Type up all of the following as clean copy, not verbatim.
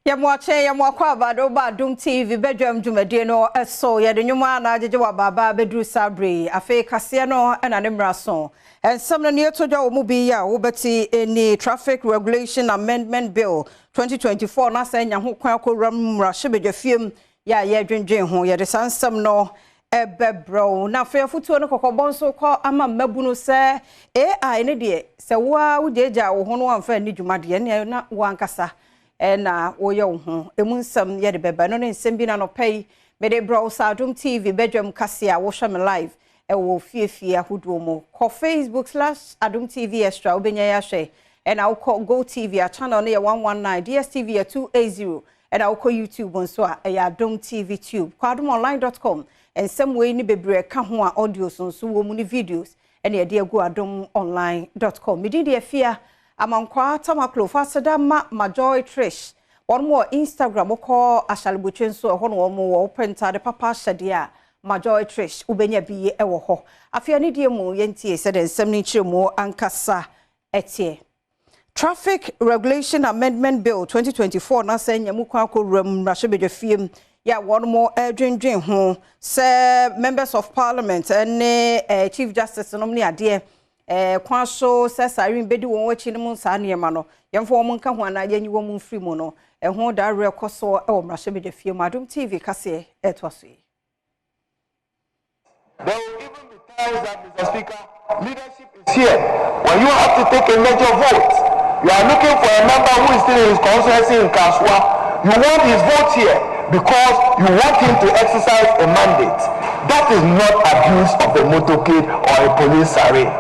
Yamwakwa Badwam TV Badwam Jumadi no so ye de nwuma na ajeje wa baba bedru sabre afi kase no na ne mraso ensem no ne to dwa wo bi ya wo beti any traffic regulation amendment bill 2024 na sa nya ho kwan akoram mrahye bedwafiem ya ye dwendwen ho ye de sansem no ebebro na fe futuo no kokobon so ko ama mabu no se AI ne de se wo jeja wo ho no amfa ni dwumade ne na wo ankasa na woye wo ho emunsam ye de beba no nsem bi na no pay me de bro Adom TV Badwam kase a wo hwe me live e wo fiefie ahodo mo ko Facebook/Adom TV extra obenya ya hwe na wo ko Go TV a channel no ye 119 DSTV ya 280 na wo ko YouTube nso a ya Adom TV tube ko adomonline.com ensem we ni bebre ka ho a audio so wo mu ni videos na ye de agu adomonline.com me de afia amankwa tamaklo fasada ma Joy Trish one more Instagram ko ashalbuchen so ho no mo wo printer de papa hyade a ma Joy Trish ubenya biye e wo ho afia ne die mu yentie se de nsem ni chiremu ankasa etie Traffic Regulation Amendment Bill 2024 na senya mu kwa akoram rahye bedwafiem ya one more dwendwen ho se members of parliament and Chief Justice no ne ade kwaso sesari bedi won wachi ne munsa ne ma no yemfo won nka ho ana yanyi won mfiri mu no ho da rekoso e wo mrahye bedafie Adom TV kase etwaso yi. There will even be times that, Mr. Speaker, leadership is here when you have to take a major vote. You are looking for a member who is still in his constituency in Kaswa. You want his vote here because you want him to exercise a mandate. That is not abuse of the motorcade or a police siren.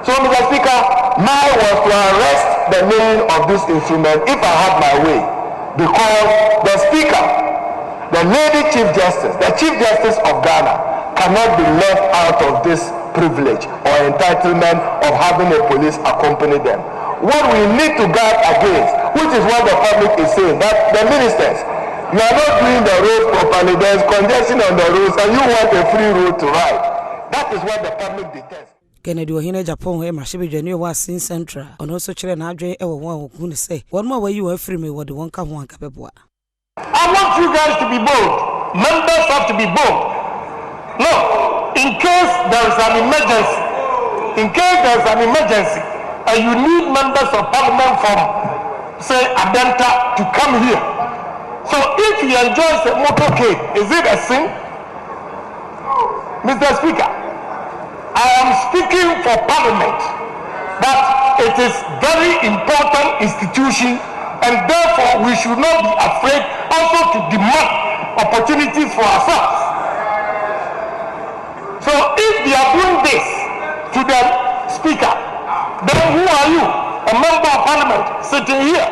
So, Mr. Speaker, mine was to arrest the meaning of this instrument if I had my way, because the Speaker, the Lady Chief Justice, the Chief Justice of Ghana, cannot be left out of this privilege or entitlement of having a police accompany them. What we need to guard against, which is what the public is saying, that the ministers, you are not doing the roads properly, there is congestion on the roads, and you want a free road to ride. That is what the public detests. Kennedy ohine Japan e mahye bedwane wa sin central ono so kire na adwen e wo won oku ne say won ma wayi won afiri me wo de won ka ho anka beboa. I want you guys to be bold. Members have to be bold. No, in case there is an emergency, and you need members of parliament from say Adenta to come here. So if he enjoys a motorcade, is it a sin? Mr. Speaker, I am speaking for Parliament, but it is very important institution, and therefore we should not be afraid also to demand opportunities for ourselves. So if they are doing this to the Speaker, then who are you, a member of Parliament sitting here?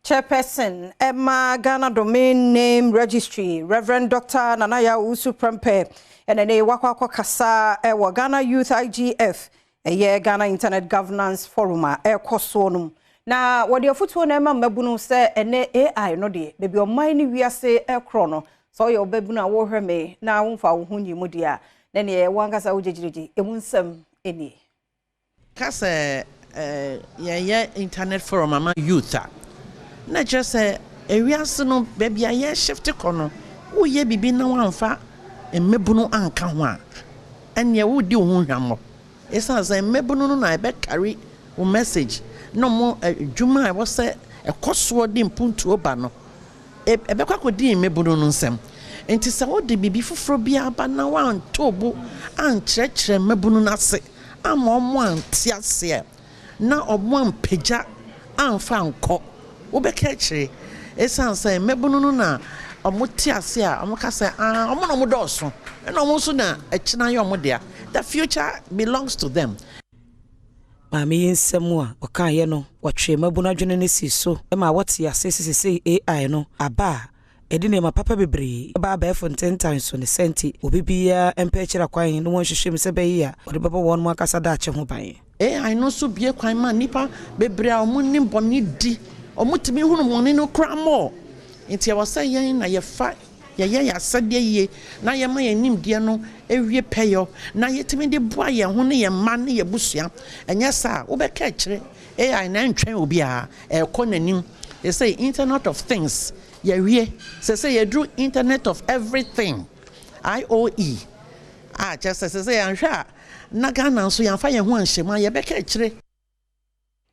Chairperson Emma Ghana Domain Name Registry Reverend Dr. Nanaya Usu Prempe and ene wakwa kasa wa Ghana Youth IGF ye Ghana Internet Governance Forum koso na wode afutuo na ema mabunu se ene AI no de bebi oman ni wiase kro no so ye obabunu a wo hweme na wonfa wo hu nyimu dia na ne wankasa wo jejiriji emunsam eni kasa ye Internet Forum ama youth na just ewiase no bebi aye shift kono wo ye bibi na wanfa mmebunu anka ho a ene wo di ho hwammo esa say mmebunu no na e be carry wo message no mo dwuma e wo say ekoso di mpuntu oba no e be kwakodi mmebunu no nsem enti se wo de bibi foforo bia ba na wan tobu an kyerkyere mmebunu na se ama omo antiase na omo ampeja anfa anko wo be kyerkyere esa say mmebunu no na omotiase a omokasa omo no modoso na omo so na ekina ye omo dia. The future belongs to them. Mami nsemu a okaye no watwe mabuna dwene ne siso e ma wote asese AI no aba edi ne mapapa bebre ba ba for 10 times so ne senti obibia empechira kwan no won hwehwem se bayi a ode baba won mo akasa da ache ho ban AI no so bie kwan ma nipa bebre a omo ni mboni di omo timi hunu mo ne no kra mo nti ya wasa yen na ye fa ya sade ye na ye ma yenim de no ewie peyo na yetimi de boa ye ho ne ye ma ne ye busua enya sa wo be ka kire AI na ntwen obi a ko nanim They say Internet of Things. Say you do Internet of Everything. IOE. Just as I say, I'm sure. Nagana so yan fa ye ho anhyema ye beka kire.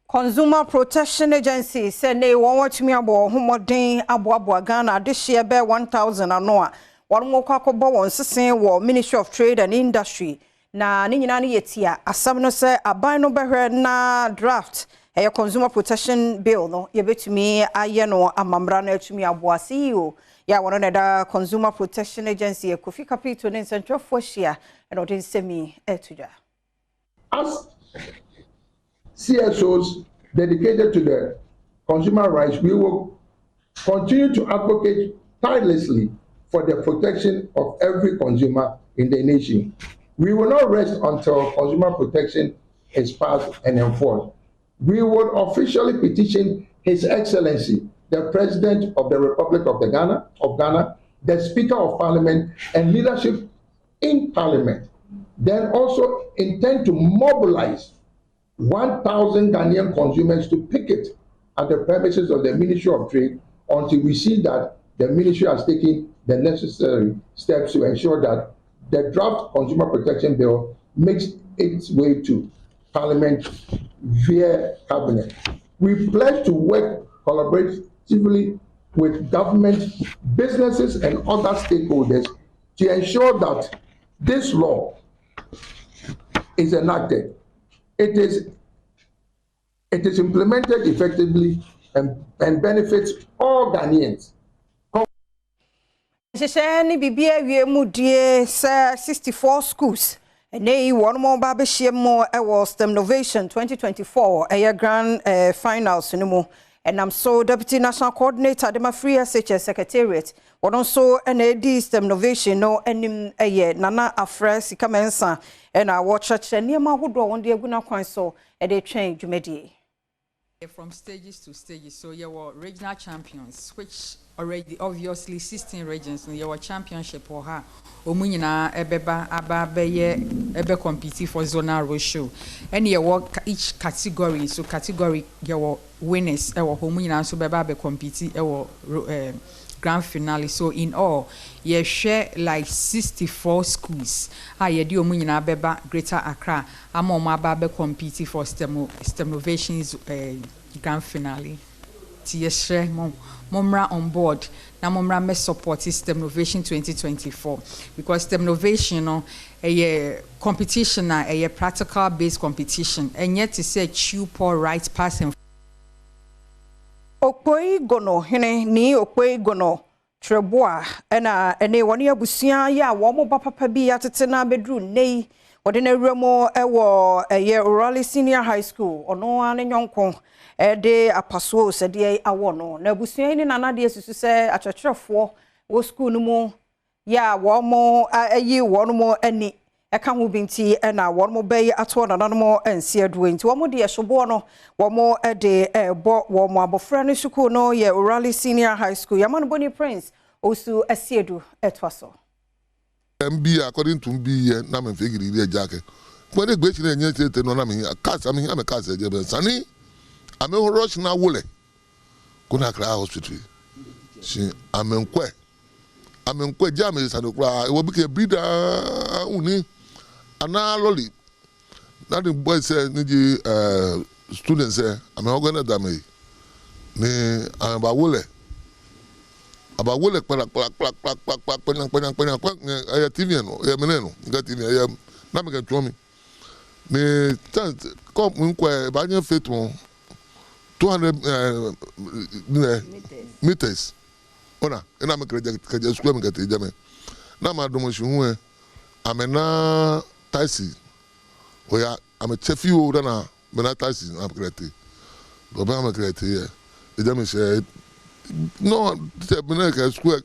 Consumer Protection Agency said they want me abo homodin aboabo Ghana this year be 1,000 anoa. One more kwakobo won sesen wo Ministry of Trade and Industry. Na ni nyina ne yetia asam no se aban no behwe na draft e Consumer Protection Bill no ye betumi aye no amamra na atumi aboa CEO ya wono na da Consumer Protection Agency e Kofi Capito ne central fohia and odin semi etuja. As CSOs dedicated to the consumer rights, we will continue to advocate tirelessly for the protection of every consumer in the nation. We will not rest until consumer protection is passed and enforced. We will officially petition His Excellency, the President of the Republic of Ghana, the Speaker of Parliament, and leadership in Parliament. Then also intend to mobilize 1,000 Ghanaian consumers to picket at the premises of the Ministry of Trade until we see that the ministry has taken the necessary steps to ensure that the draft Consumer Protection Bill makes its way to Parliament via Cabinet. We pledge to work collaboratively with government, businesses, and other stakeholders to ensure that this law is enacted. It is implemented effectively and benefits all Ghanaians. Ni bibia wie mu die 64 schools. Nei one more babeshie mo e STEM Innovation 2024 grand finals no mu. And I'm so Deputy National Coordinator Adom Free SHS Secretariat. One also NAD STEM Innovation no enim Nana Afra Sikamensa and our church and near my hood on the Aguna Kwan so e dey train dwumedie. From stages to stages, so you were regional champions, which already obviously 16 regions. You were championship or her. Omunyina ebeba ababeye ebe compete for zonal ratio. And you work each category. So category you were winners. Ewa omunyina so beba be compete. Ewa grand finale. So in all, you share like 64 schools. You do omunyina beba Greater Accra. Amo mababe compete for STEM Innovations grand finale. Tiyeshe momra on board. Na momra me support STEM Innovation 2024 because STEM Innovation no a competition na a practical based competition and yet to say chew poor right person. Okpoi gono hene ni okpoi gono treboa ene woni abusua ya wo mo papa bi atete na bedru nei wode na remo ewo Orally Senior High School ono ane nyonko de apaso se de awo no na abusua ni nana de susu se akyerkyerefo wo school no mu ya wo mo ayi wo no mo ani eka ho binti na wo mo bey ato na no mo ensi aduwe nti wo mo de ehsobo no wo mo de bo wo mo abofra no school no ye Orally Senior High School Yaman Boni Prince osu asiedu etwaso MB according to MB na me figure ile jake when the great na nyete no na me cast am cast je be sani am rush na wole kuna Accra hospital si amenkwe jam is anokra e wo be breeder uni ana loli na the boy say ni students say am organize them ni aba wole para aya TV no ya meneno ngati ni ya na me kan tuomi ni tant comme nkwa ba nya fetu 200 meters ona ina me kreje school me ngati jame na ma domo shunwe amena taxi oya ame chefi o na mena taxi na krete do ba me krete ya jame se no the school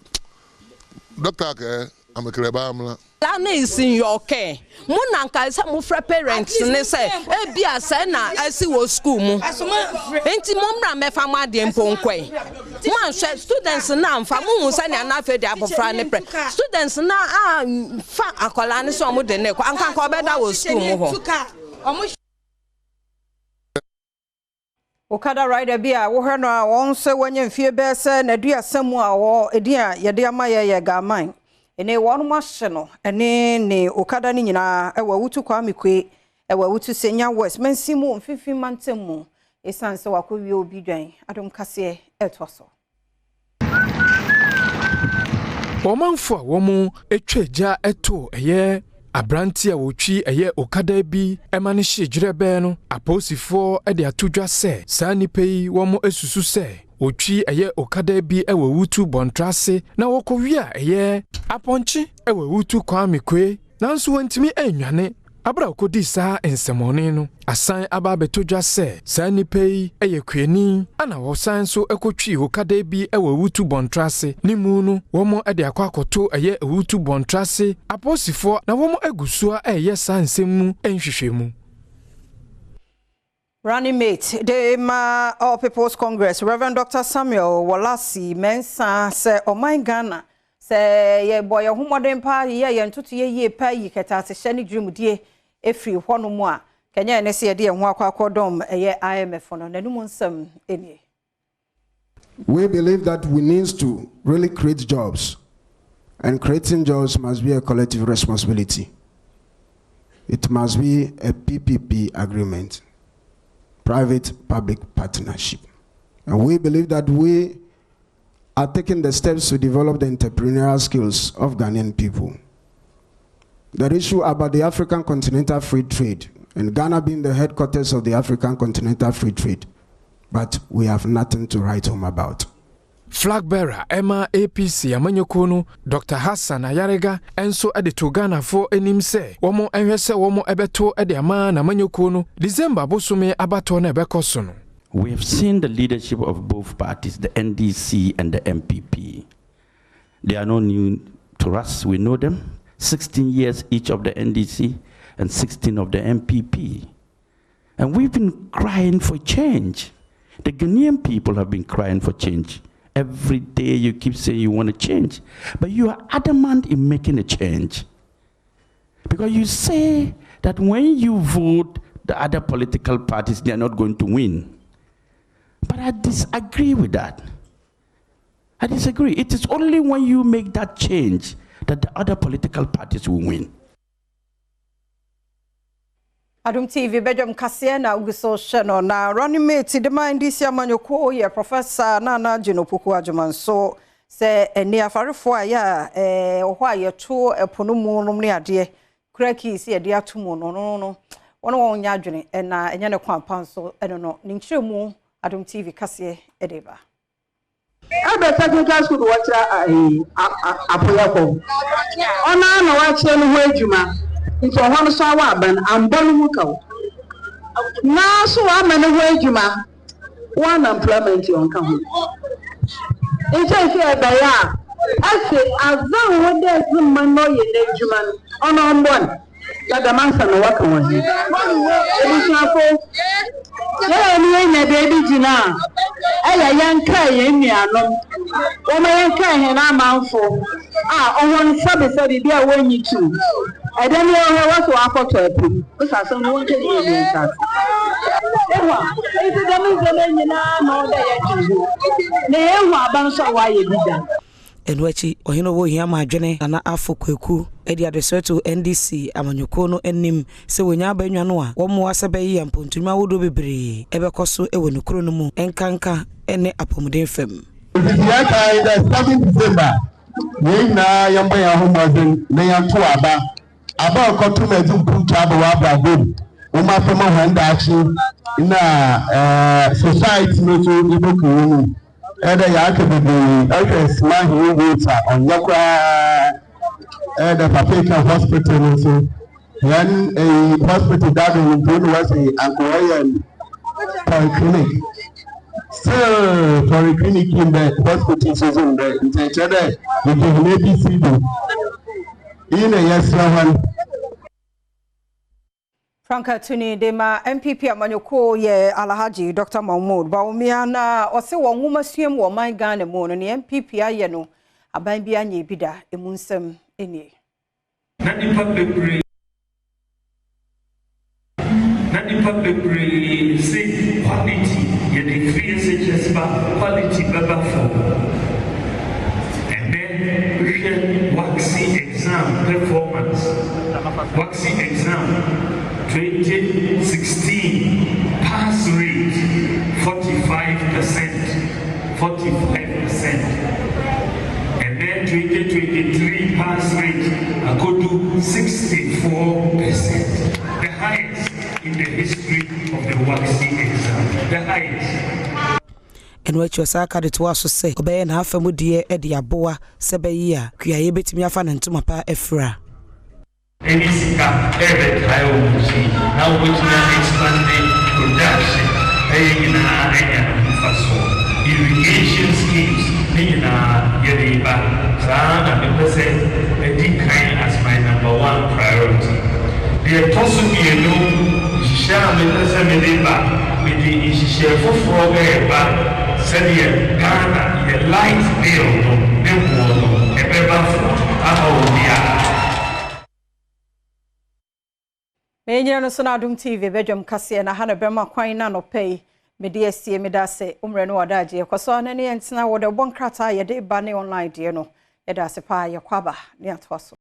doctor I'm a creba. That is in your care. Munanka is a for parents, and they say, be a sena, I see what school. Ain't Mumra me fama de Mponque. Man said students now, Famus and enough of the Abofran. Students now are fat a colony so much than and can't go better with school. Okada rider bi a wo hwe no a won se wanye mfie be se na dua samu a wo edi a ye de amaye ye gaman ene won mo hye no ene ne okada ni nyina e wa wutu kwa mekwe e wa wutu senya west mansimu mfifi mantemu esanse wakowie obi dwan adom kase etwaso Womanfo a womu etweja eto eye abranti a wotwi eye okada bi emane hyejrebe no aposifo e de atodwa se saa nipa yi womu esusu se otwi eye okada bi e wawutu bontrase na wokowia eye aponchi e wawutu kwa mekwe nanso wantimi enwane abra kodi saa ensemone no asan aba betodwa se saa nipa yi eye kwani ana wosan so ekotwi okada bi e wawutu bontrase nimu no womo e de akwakoto eye ewutu bontrase aposifo na womo egusua eye saa nsemu enhwehwemu. Running mate, the All People's Congress, Reverend Dr. Samuel Walasi Mensa say, "Oh my Ghana, say ye boy, who modern pa ye and tutu ye pa ye keta se shani dream die efri hono mo a Kenya ne se de ho akwakodom ye IMF no na numu nsam eni." We believe that we need to really create jobs, and creating jobs must be a collective responsibility. It must be a PPP agreement. Private-public partnership. And we believe that we are taking the steps to develop the entrepreneurial skills of Ghanaian people. The issue about the African Continental Free Trade, and Ghana being the headquarters of the African Continental Free Trade, but we have nothing to write home about. Flag bearer Emma APC Amanyokono Dr. Hassan Ayarega enso ede to Ghana for enim se womo enhwese womo ebeto ede ama na Amanyokono December bosume abato na ebekoso no. We have seen the leadership of both parties, the NDC and the MPP. They are not new to us, we know them. 16 years each of the NDC and 16 of the MPP. And we've been crying for change. The Ghanaian people have been crying for change. Every day you keep saying you want to change, but you are adamant in making a change. Because you say that when you vote, the other political parties, they are not going to win. But I disagree with that. I disagree. It is only when you make that change that the other political parties will win. Adom TV Badwam kase na uguso sheno na running mate de mind this Amanyoko ye Professor Nana Jinopoku Ajumanso se eni afarefo aya ohwa ye to epono mu no ne ade kraki se ye de atomo no wono nya adwene na enya ne kwampa so no ni nkyeremu Adom TV kase edeba Abe technical school wacha apoyako ona na wacha no ho adwuma nti ohon so awa ban ambonu mu kaw na so amane ho adwuma one employment on ka ho nti fi ebaya ase azan wo de zuma no ye na adwuma ono mbon ya da mansa no waka wo hi ebusafo ye ni enya de bi jina aya yanka ye nuanom wo ma yanka he na amanfo ohon sabe bia wonyi tu edeni ohe waso akoto epu usaso no wonke ni nsa ewa iti demi zele nyina no da ya jihu na ewa abanso wa ye bida enwachi ohino wo hia ma adwene na afo kwaku edi adreseto NDC Amanyoko no enim se wonya abanwa no a wo mo asebe yi ampontuma wodo bebre ebekoso ewo nukuro no mu enkanka ene apomuden fam ya kai da 7 December we na yamba ya homoden na ya to aba kotu na ju puntu aba Badwam o ma fe mo handa achi na society no so iboku wonu eda ya ka bibi okay ma hi water on yakwa eda Papeka hospital no so yan a hospital that in Badwam was a Ankoyan polyclinic so polyclinic in the hospital so in the instead we give ABC do yes one Franka Tuni de ma MPP Amanyoko ye Alhaji Dr. Mahmoud Bawumia na ose wo nwoma suem wo man Ghana mu no ne MPP aye no aban bia nya bida emunsem enie na nipa bebre say quality you the free SHS quality better for. And then we share waxing exam performance. Waxing exam 2016 pass rate 45%. 45%. And then 2023 pass rate I could do 64%. The highest in the history of the waxing exam. The highest. And what you say, to us say, obey and half a moody Eddie Boa, Sebea, Kuya betimi afa and to my pa Efra. Any sika every time now which now expanding production, irrigation schemes, Yeriba, Sana, and a decline as my #1 priority. The possibly no share with the issue for said Ghana, the light bill, the water, a paper for Menyano so na Adom TV Badwam kase na hana bema kwan na no pay mede asie medase umre no wadaje kwaso na ne entina wo de bonkrata ye de ba ne online de no ye da se pa ye kwaba ne atwaso